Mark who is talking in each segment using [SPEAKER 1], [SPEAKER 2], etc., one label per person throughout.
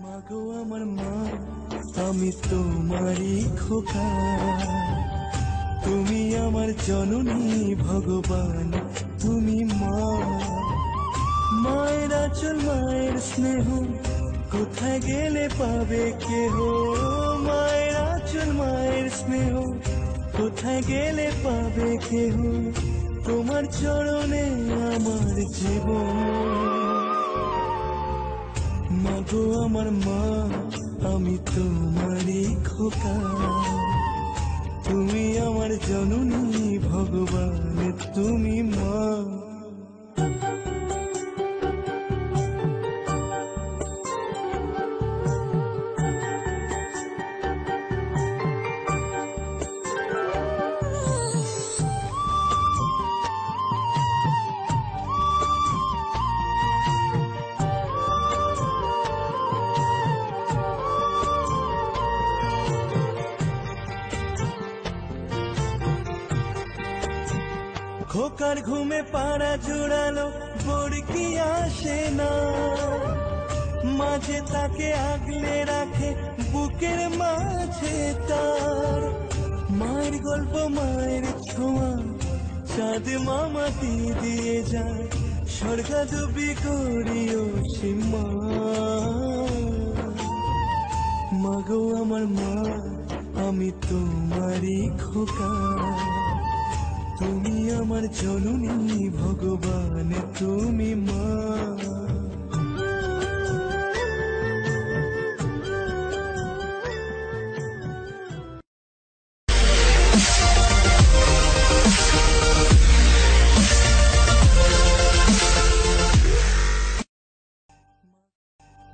[SPEAKER 1] মাগো আমার মা, আমি তোমারই খোকা, তুমি আমার জননী ভগবান, তুমি মা। মায়ের আঁচল মায়ের স্নেহ কোথায় গেলে পাবে কেহ, মায়ের আঁচল মায়ের স্নেহ কোথায় গেলে পাবে কেহ, তোমার চরণে আমার জীবন। মাগো আমার মা, আমি তোমারই খোকা, তুমি আমার জননী ভগবান, তুমি মা। খোকার ঘুমে পাড়া জোড়ালো ভোর কি আসে না, মাঝে তাকে আগলে রাখে বুকের মাঝে তার। মায়ের গল্প মায়ের ছোঁয়া চাঁদ মামাটি দিয়ে যায়, স্বর্গাদুবি করিও সীমা। মাগো আমার মা, আমি তোমারই খোকা, তুমি আমার জননী ভগবান, তুমি মা।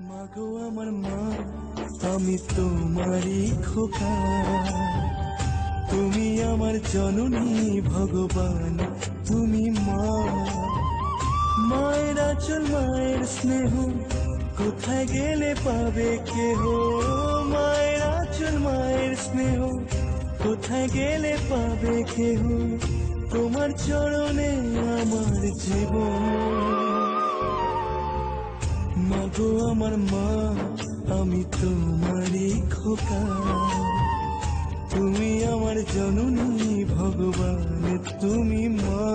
[SPEAKER 1] মাগো আমার মা, আমি তোমারই খোকা, তুমি আমার জননী ভগবান, তুমি মা। মায়ের আঁচল মায়ের স্নেহ কোথায় গেলে পাবে কেহ, মায়ের আঁচল মায়ের স্নেহ কোথায় গেলে পাবে কেহ, তোমার চরণে আমার জীবন। মাগো আমার মা, আমি তোমারই খোকা, তুমি আমার জননী ভগবান, তুমি মা।